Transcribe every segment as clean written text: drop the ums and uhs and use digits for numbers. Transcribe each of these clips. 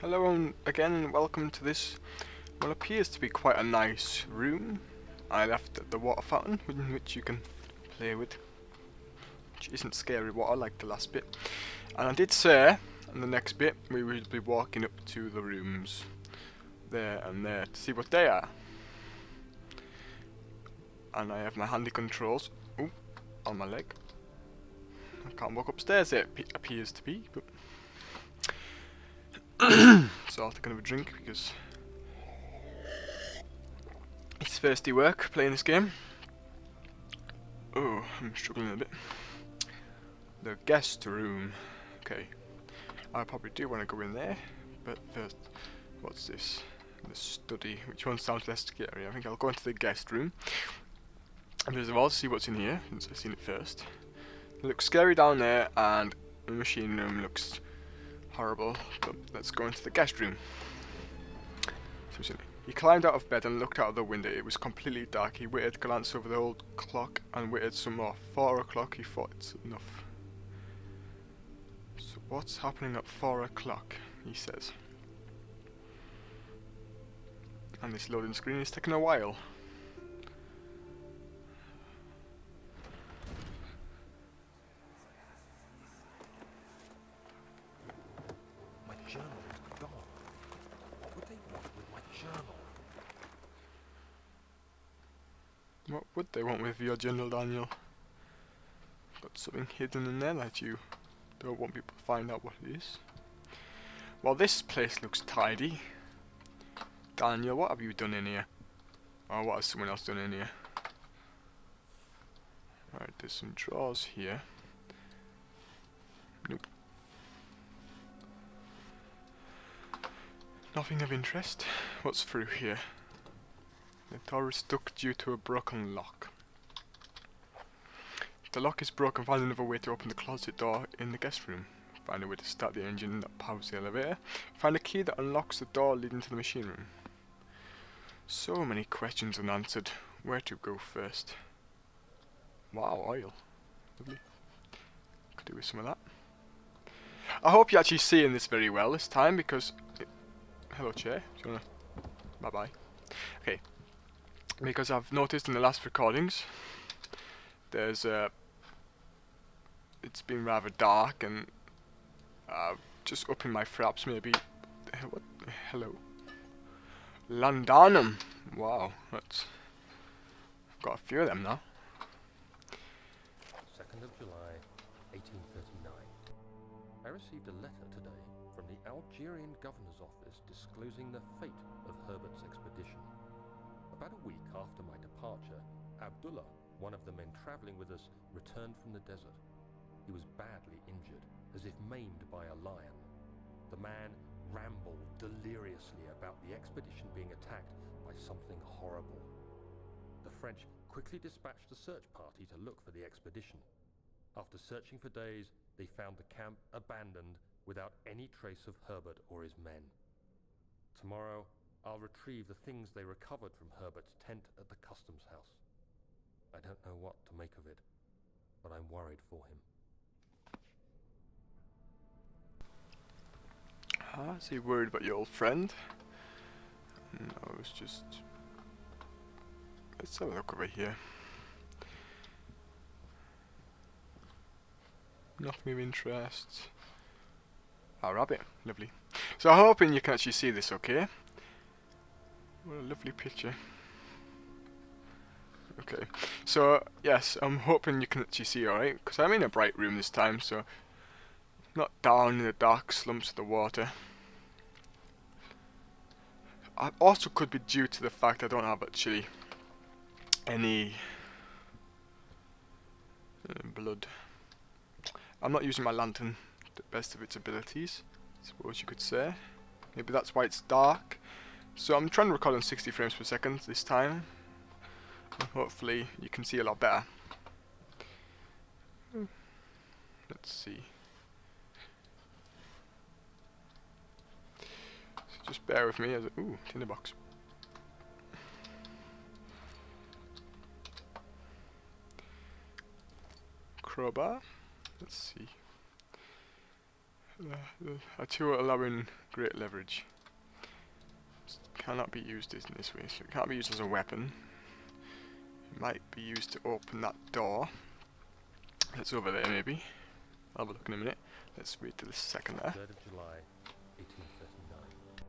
Hello again and welcome to this, what appears to be quite a nice room. I left the water fountain, which you can play with, which isn't scary water like the last bit. And I did say, in the next bit, we will be walking up to the rooms, there and there, to see what they are. And I have my handy controls, on my leg. I can't walk upstairs, it appears to be, but... So I'll take another drink because it's thirsty work playing this game. Oh, I'm struggling a bit. The guest room. Okay, I probably do want to go in there, but first, what's this? The study. Which one sounds less scary? I think I'll go into the guest room. And first of all, see what's in here, since I've seen it first. It looks scary down there, and the machine room looks horrible, but let's go into the guest room. So he climbed out of bed and looked out of the window. It was completely dark. He waited, glanced over the old clock, and waited some more. 4 o'clock, he thought it's enough. So what's happening at 4 o'clock, he says. And this loading screen is taking a while. What would they want with your journal, Daniel? Got something hidden in there that you don't want people to find out what it is. Well, this place looks tidy. Daniel, what have you done in here? Or what has someone else done in here? Right, there's some drawers here. Nope. Nothing of interest. What's through here? The door is stuck due to a broken lock. If the lock is broken, find another way to open the closet door in the guest room. Find a way to start the engine that powers the elevator. Find a key that unlocks the door leading to the machine room. So many questions unanswered. Where to go first? Wow, oil. Lovely. Could do with some of that. I hope you're actually seeing this very well this time because... Hello, chair. Do you wanna... Bye-bye. Okay. Because I've noticed in the last recordings, there's it's been rather dark and just upping my fraps maybe. What? Hello. Londonum. Wow, that's... I've got a few of them now. 2nd of July, 1839. I received a letter today from the Algerian governor's office disclosing the fate of Herbert's expedition. About a week after my departure, Abdullah, one of the men traveling with us, returned from the desert. He was badly injured, as if maimed by a lion. The man rambled deliriously about the expedition being attacked by something horrible. The French quickly dispatched a search party to look for the expedition. After searching for days, they found the camp abandoned without any trace of Herbert or his men. Tomorrow, I'll retrieve the things they recovered from Herbert's tent at the customs house. I don't know what to make of it, but I'm worried for him. Ah, is he worried about your old friend? No, it's just... Let's have a look over here. Nothing of interest. Ah, rabbit. Lovely. So I'm hoping you can actually see this okay. What a lovely picture. Okay, so yes, I'm hoping you can actually see alright, because I'm in a bright room this time, so not down in the dark slumps of the water. I also could be due to the fact I don't have actually any blood. I'm not using my lantern to the best of its abilities, I suppose you could say. Maybe that's why it's dark. So I'm trying to record on 60 frames per second this time. And hopefully you can see a lot better. Let's see. So just bear with me as ooh, tinderbox. Crowbar. Let's see. A tool allowing great leverage. Cannot be used in this way, so it can't be used as a weapon. It might be used to open that door. That's over there, maybe. I'll have a look in a minute. Let's wait till the second there. 3rd of July, 1839.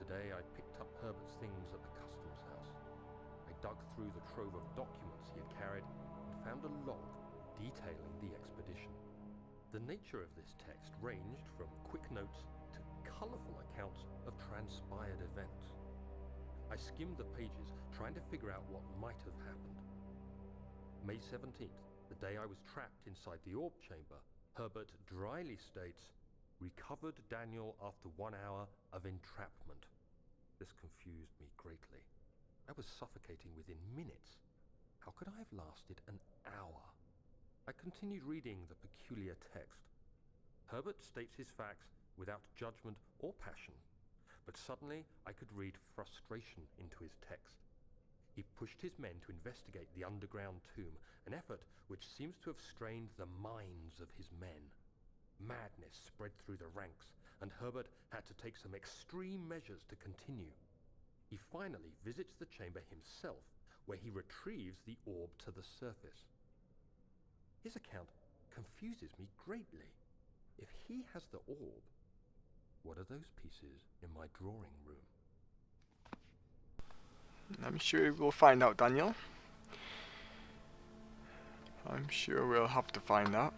Today I picked up Herbert's things at the customs house. I dug through the trove of documents he had carried and found a log detailing the expedition. The nature of this text ranged from quick notes to colourful accounts of transpired events. I skimmed the pages, trying to figure out what might have happened. May 17th, the day I was trapped inside the orb chamber, Herbert dryly states, "Recovered Daniel after 1 hour of entrapment." This confused me greatly. I was suffocating within minutes. How could I have lasted an hour? I continued reading the peculiar text. Herbert states his facts without judgment or passion, but suddenly I could read frustration into his text. He pushed his men to investigate the underground tomb, an effort which seems to have strained the minds of his men. Madness spread through the ranks, and Herbert had to take some extreme measures to continue. He finally visits the chamber himself, where he retrieves the orb to the surface. His account confuses me greatly. If he has the orb, what are those pieces in my drawing room? I'm sure we'll find out, Daniel. I'm sure we'll have to find out.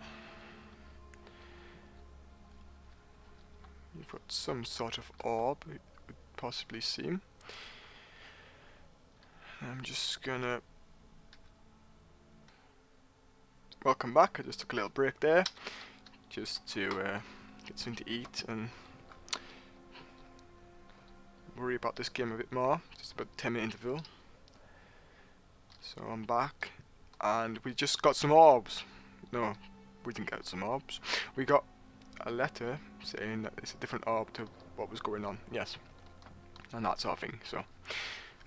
You've got some sort of orb, it would possibly seem. I'm just gonna... Welcome back. I just took a little break there, just to get something to eat and worry about this game a bit more. Just about a 10-minute interval. So I'm back, and we just got some orbs. No, we didn't get some orbs. We got a letter saying that it's a different orb to what was going on. Yes, and that sort of thing. So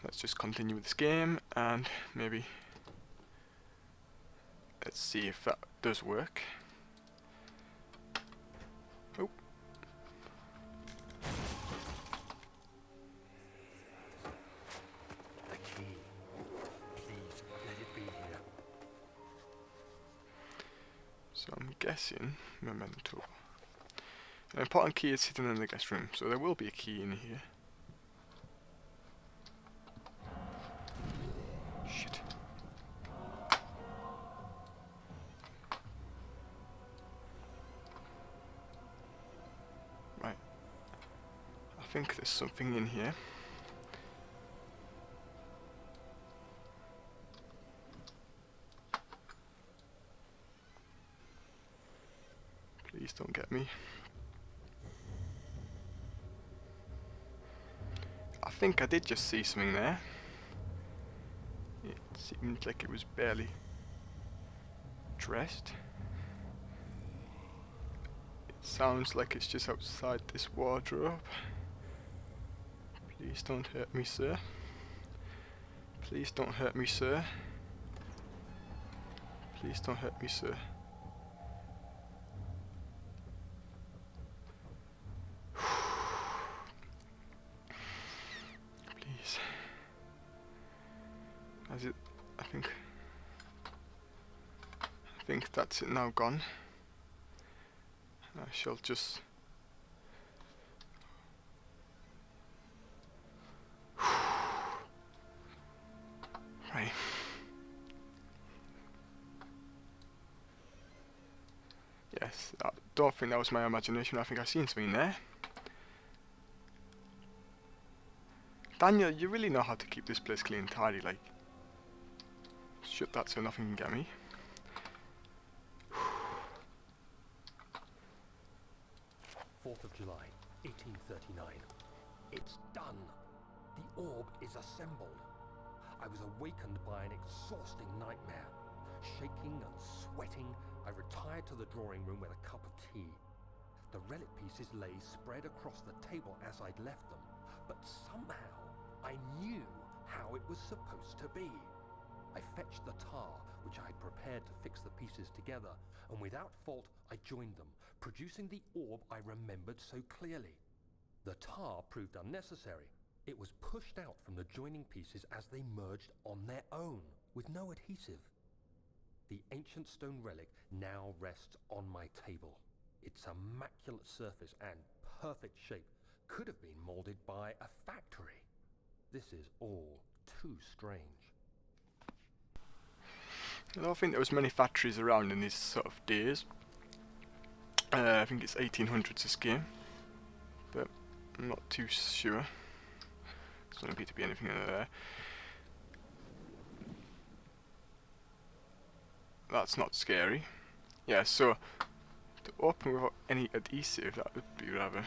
let's just continue with this game, and maybe let's see if that does work. Oh. The key. Please, let it be here. So I'm guessing memento. An important key is hidden in the guest room, so there will be a key in here. Shit. Right. I think there's something in here. Please don't get me. I think I did just see something there. It seemed like it was barely dressed. It sounds like it's just outside this wardrobe. Please don't hurt me, sir. Please don't hurt me, sir. Please don't hurt me, sir. As it, I think that's it now gone. I shall just right. Yes, I don't think that was my imagination. I think I seen something there. Daniel, you really know how to keep this place clean and tidy, like. Shut that so nothing can get me. 4th of July, 1839. It's done. The orb is assembled. I was awakened by an exhausting nightmare. Shaking and sweating, I retired to the drawing room with a cup of tea. The relic pieces lay spread across the table as I'd left them, but somehow I knew how it was supposed to be. I fetched the tar, which I had prepared to fix the pieces together, and without fault I joined them, producing the orb I remembered so clearly. The tar proved unnecessary. It was pushed out from the joining pieces as they merged on their own, with no adhesive. The ancient stone relic now rests on my table. Its immaculate surface and perfect shape could have been molded by a factory. This is all too strange. I don't think there was many factories around in these sort of days. I think it's 1800s this game, but I'm not too sure. There's not appear to be anything in there. That's not scary. Yeah, so to open without any adhesive, that would be rather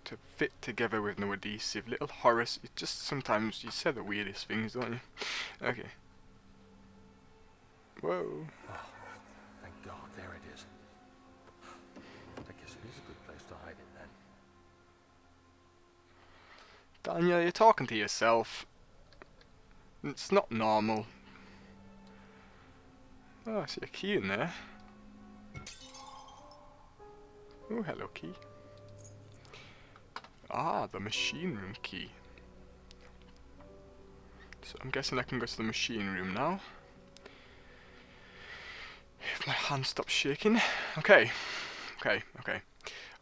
to fit together with no adhesive. Little Horace, it just sometimes you say the weirdest things, don't you? Okay. Whoa. Oh, thank God, there it is. I guess it is a good place to hide it then. Daniel, you're talking to yourself. It's not normal. Oh, I see a key in there. Oh, hello, key. Ah, the machine room key. So I'm guessing I can go to the machine room now. If my hand stops shaking. Okay. Okay.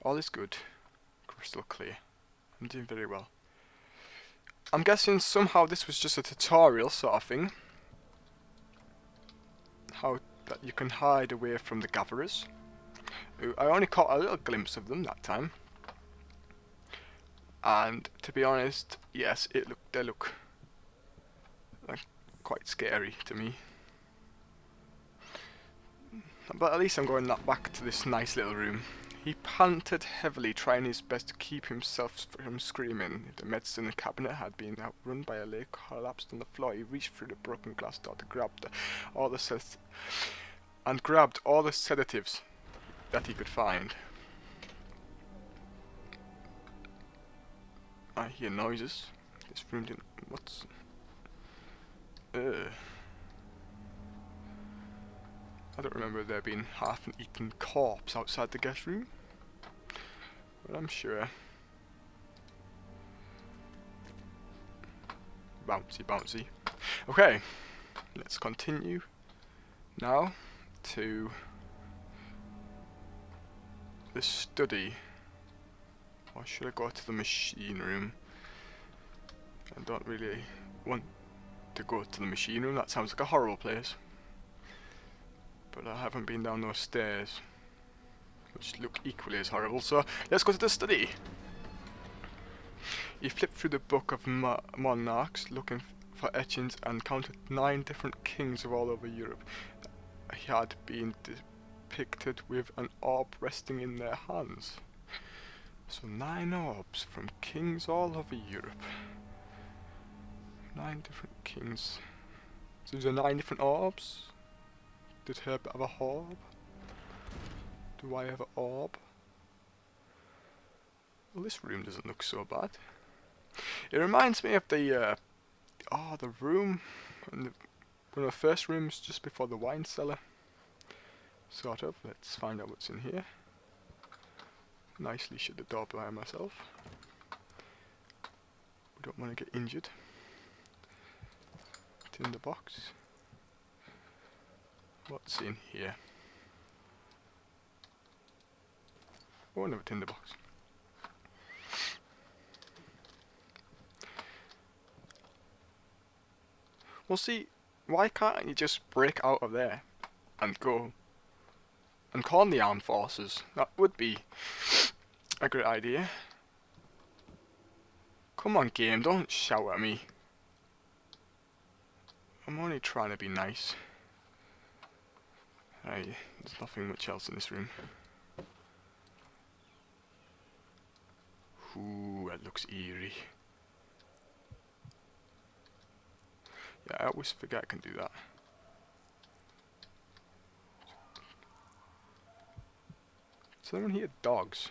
All is good. Crystal clear. I'm doing very well. I'm guessing somehow this was just a tutorial sort of thing. How that you can hide away from the gatherers. I only caught a little glimpse of them that time. And to be honest, yes, they look like quite scary to me. But at least I'm going back to this nice little room. He panted heavily, trying his best to keep himself from screaming. The medicine cabinet had been outrun by a lake, collapsed on the floor. He reached through the broken glass door to grabbed all the sedatives that he could find. I hear noises. This room didn't. What's? I don't remember there being half an eaten corpse outside the guest room. But I'm sure. Bouncy. Okay, let's continue now to the study. Or should I go to the machine room? I don't really want to go to the machine room. That sounds like a horrible place. But I haven't been down those stairs, which look equally as horrible, so let's go to the study. He flipped through the book of monarchs, looking for etchings, and counted 9 different kings of all over Europe. He had been depicted with an orb resting in their hands. So 9 orbs from kings all over Europe. 9 different kings. So there are 9 different orbs? Did Herbert have a orb? Do I have an orb? Well, this room doesn't look so bad. It reminds me of the room, one of the first rooms just before the wine cellar. Sort of. Let's find out what's in here. Nicely shut the door behind myself. We don't want to get injured. Tinder box. What's in here? Oh, another tinder box. Well, see, why can't you just break out of there and go and call in the armed forces? That would be a great idea. Come on, game, don't shout at me. I'm only trying to be nice. There's nothing much else in this room. Ooh, that looks eerie. Yeah, I always forget I can do that. Does anyone hear dogs?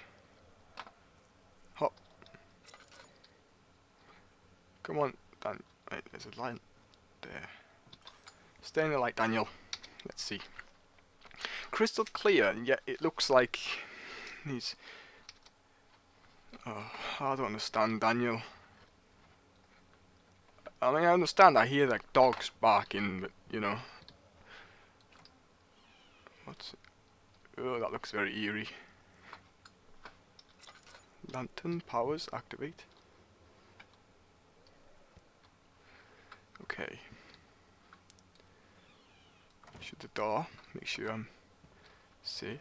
Hop. Come on, Right, there's a line there. Stay in the light, Daniel. Let's see. Crystal clear, and yet it looks like he's... Oh, I don't understand, Daniel. I mean, I understand, I hear like dogs barking, but, you know. What's it? Oh, that looks very eerie. Lantern powers activate. Okay. Shut the door, make sure I'm safe.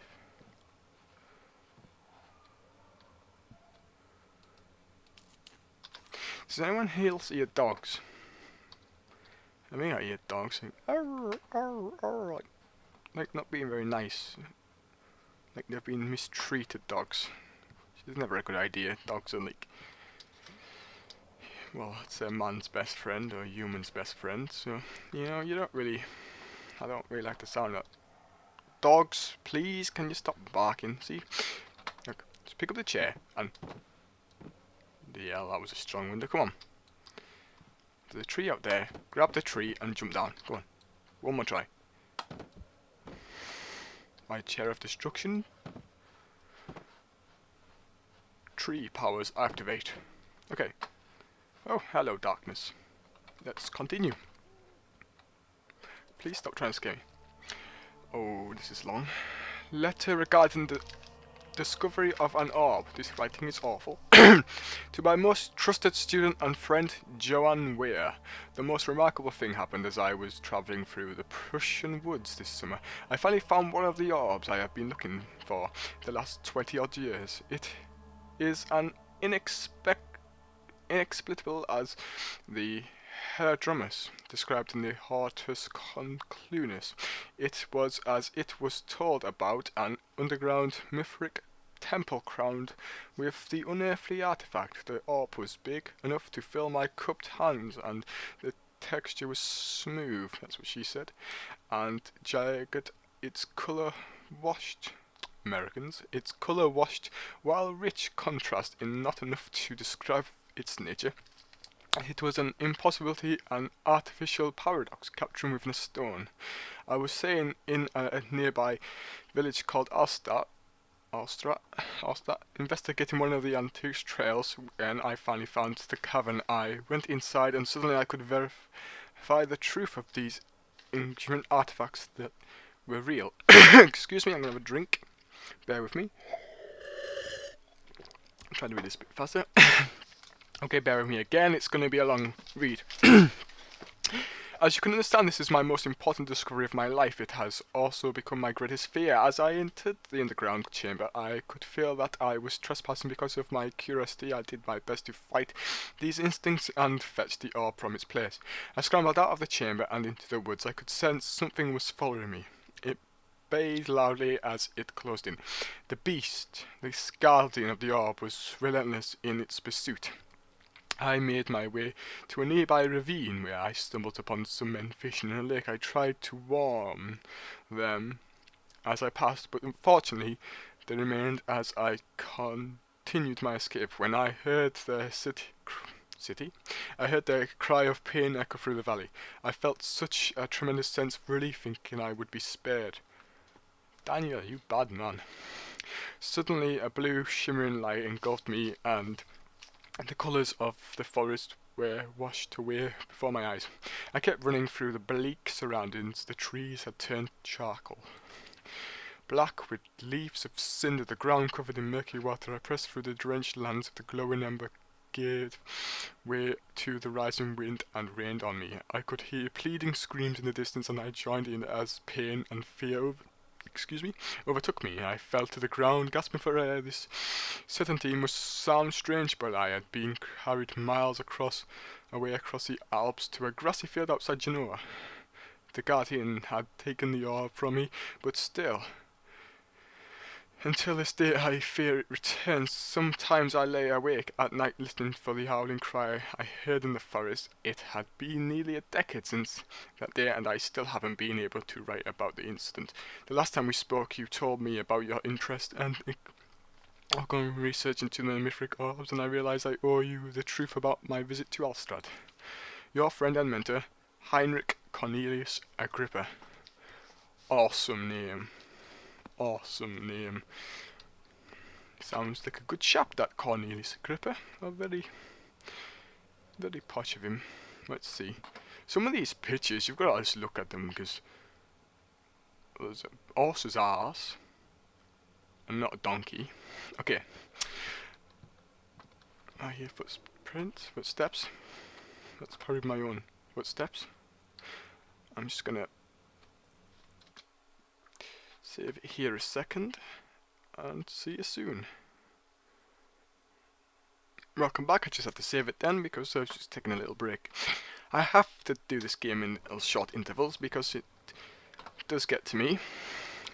Does anyone here hear dogs? I mean, I hear dogs saying, arr, arr, arr, like not being very nice. Like they've been mistreated, dogs. It's never a good idea. Dogs are like, well, it's a man's best friend or a human's best friend. So, you know, I don't really like the sound of that. Dogs, please, can you stop barking? See? Look, just pick up the chair and... Yeah, that was a strong window. Come on. There's a tree out there. Grab the tree and jump down. Go on. One more try. My chair of destruction. Tree powers activate. Okay. Oh, hello, darkness. Let's continue. Please stop trying to scare me. Oh, this is long. Letter regarding the discovery of an orb. This writing is awful. To my most trusted student and friend, Joanne Weir. The most remarkable thing happened as I was travelling through the Prussian woods this summer. I finally found one of the orbs I have been looking for the last 20 odd years. It is an inexplicable as the Herdramus, described in the Hortus Conclunus. It was as it was told about an underground Mithric temple crowned with the unearthly artifact. The orb was big enough to fill my cupped hands, and the texture was smooth, that's what she said, and jagged. Its colour washed. Americans. Its colour washed, while rich contrast in not enough to describe its nature. It was an impossibility, an artificial paradox capturing within a stone. I was staying in a nearby village called Alstad, investigating one of the antique trails, and I finally found the cavern. I went inside, and suddenly I could verify the truth of these ancient artifacts that were real. Excuse me, I'm going to have a drink. Bear with me. I'm trying to read this a bit faster. Okay, bear with me again, it's going to be a long read. As you can understand, this is my most important discovery of my life. It has also become my greatest fear. As I entered the underground chamber, I could feel that I was trespassing because of my curiosity. I did my best to fight these instincts and fetch the orb from its place. I scrambled out of the chamber and into the woods. I could sense something was following me. It bayed loudly as it closed in. The beast, the guardian of the orb, was relentless in its pursuit. I made my way to a nearby ravine where I stumbled upon some men fishing in a lake. I tried to warn them as I passed, but unfortunately they remained as I continued my escape. When I heard the I heard their cry of pain echo through the valley. I felt such a tremendous sense of relief, thinking I would be spared. Daniel, you bad man. Suddenly a blue shimmering light engulfed me, and the colours of the forest were washed away before my eyes. I kept running through the bleak surroundings. The trees had turned charcoal, black with leaves of cinder, the ground covered in murky water. I pressed through the drenched lands. The glowing ember gave way to the rising wind and rained on me. I could hear pleading screams in the distance, and I joined in as pain and fear overtook me. I fell to the ground, gasping for air. This certainty must sound strange, but I had been carried miles away across the Alps to a grassy field outside Genoa. The guardian had taken the orb from me, but still, until this day, I fear it returns. Sometimes I lay awake at night listening for the howling cry I heard in the forest. It had been nearly a decade since that day, and I still haven't been able to write about the incident. The last time we spoke, you told me about your interest and ongoing research into the Mithric orbs, and I realised I owe you the truth about my visit to Alstrad. Your friend and mentor, Heinrich Cornelius Agrippa. Awesome name. Awesome name. Sounds like a good chap, that Cornelius Agrippa. A very posh of him. Let's see. Some of these pictures, you've got to just look at them, because there's a horse's arse and not a donkey. Okay. I hear footsteps. That's probably my own footsteps. I'm just gonna save it here a second and see you soon. Welcome back. I just have to save it then because I was just taking a little break. I have to do this game in little short intervals because it does get to me.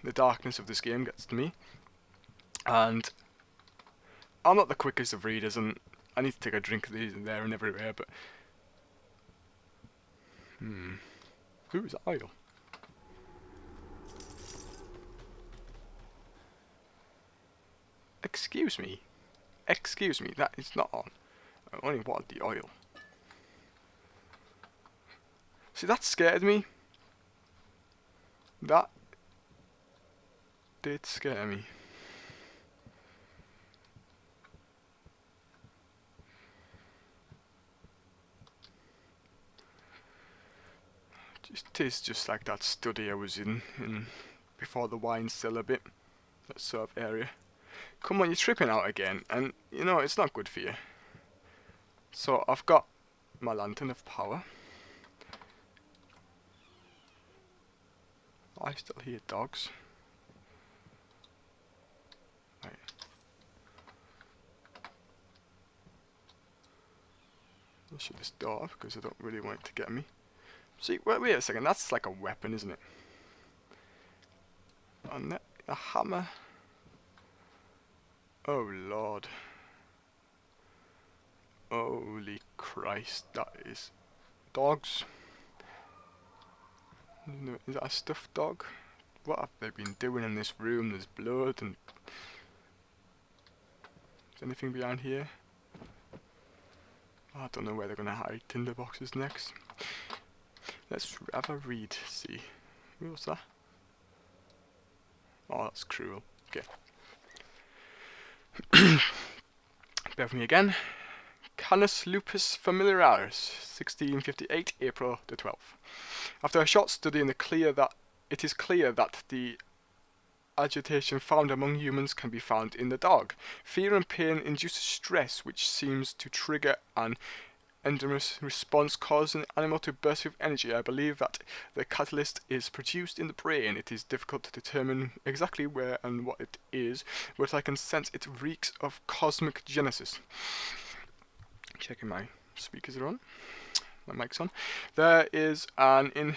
The darkness of this game gets to me. And I'm not the quickest of readers, and I need to take a drink of these and there and everywhere, but who's Isle? Excuse me, that is not on. I only want the oil. See, that scared me. That did scare me. It is just like that study I was in before the wine cellar bit, that sort of area. Come on, you're tripping out again, and you know it's not good for you. So I've got my lantern of power. I still hear dogs. Right. I'll shut this door because I don't really want it to get me. See, wait a second, that's like a weapon, isn't it? And a hammer. Oh Lord. Holy Christ, that is dogs. Is that a stuffed dog? What have they been doing in this room? There's blood and... Is anything behind here? I don't know where they're gonna hide tinder boxes next. Let's have a read, see. What's that? Oh, that's cruel. Okay. Bear with me again. Canis lupus familiaris, 1658, April the 12th. After a short study in the it is clear that the agitation found among humans can be found in the dog. Fear and pain induces stress, which seems to trigger an endogenous response causing the animal to burst with energy. I believe that the catalyst is produced in the brain. It is difficult to determine exactly where and what it is, but I can sense it reeks of cosmic genesis. Checking my speakers are on. My mic's on. There is and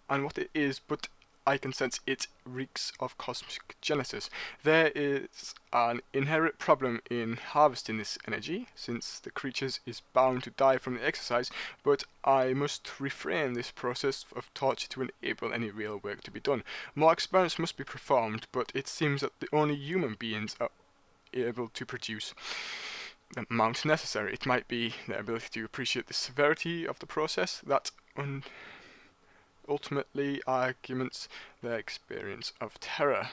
what it is, but I can sense it reeks of cosmic genesis. There is an inherent problem in harvesting this energy, since the creature is bound to die from the exercise, but I must refrain this process of torture to enable any real work to be done. More experiments must be performed, but it seems that the only human beings are able to produce the amount necessary. It might be their ability to appreciate the severity of the process that ultimately arguments their experience of terror.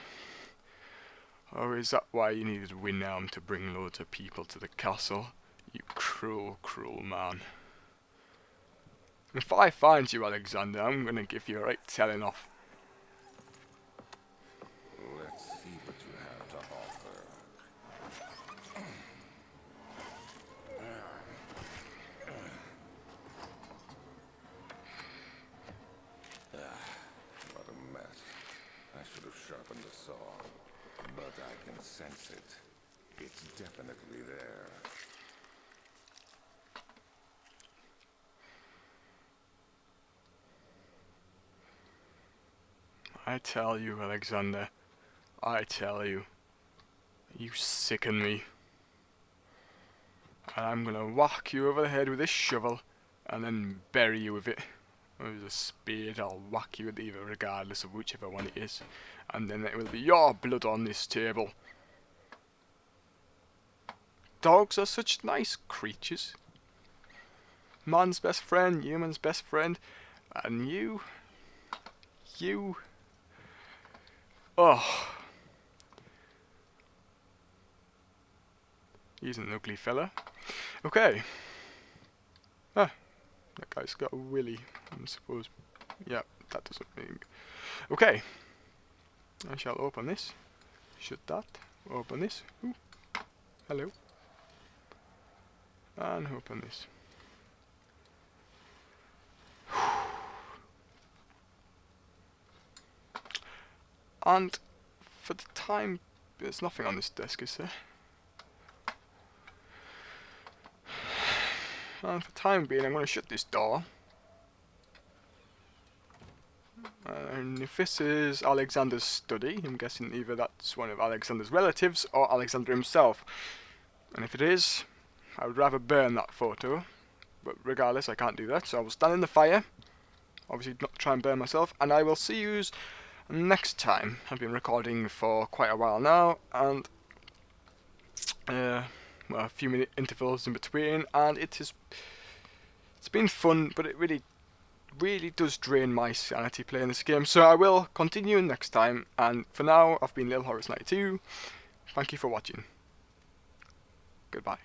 Oh, is that why you needed Winelm to bring loads of people to the castle? You cruel, cruel man. If I find you, Alexander, I'm gonna give you a right telling off. Let's see what you have to offer. What a mess. I should have sharpened the saw, but I can sense it. It's definitely there. I tell you, Alexander, I tell you, you sicken me. And I'm gonna whack you over the head with this shovel, and then bury you with it. With a spade, I'll whack you with either, regardless of whichever one it is. And then it will be your blood on this table. Dogs are such nice creatures. man's best friend, human's best friend, and you, oh, he's an ugly fella. Okay, that guy's got a willy, I suppose. Yeah, that doesn't mean. Okay, I shall open this. Shut that. Open this. Ooh. Hello. And open this. And for the time, there's nothing on this desk, is there? And for the time being, I'm going to shut this door. And if this is Alexander's study, I'm guessing either that's one of Alexander's relatives or Alexander himself. And if it is, I would rather burn that photo. But regardless, I can't do that, so I will stand in the fire. Obviously not try and burn myself. And I will see you next time. I've been recording for quite a while now, and well, a few minute intervals in between, and it's been fun, but it really does drain my sanity playing this game. So I will continue next time, and for now, I've been littlehorus92. Thank you for watching. Goodbye.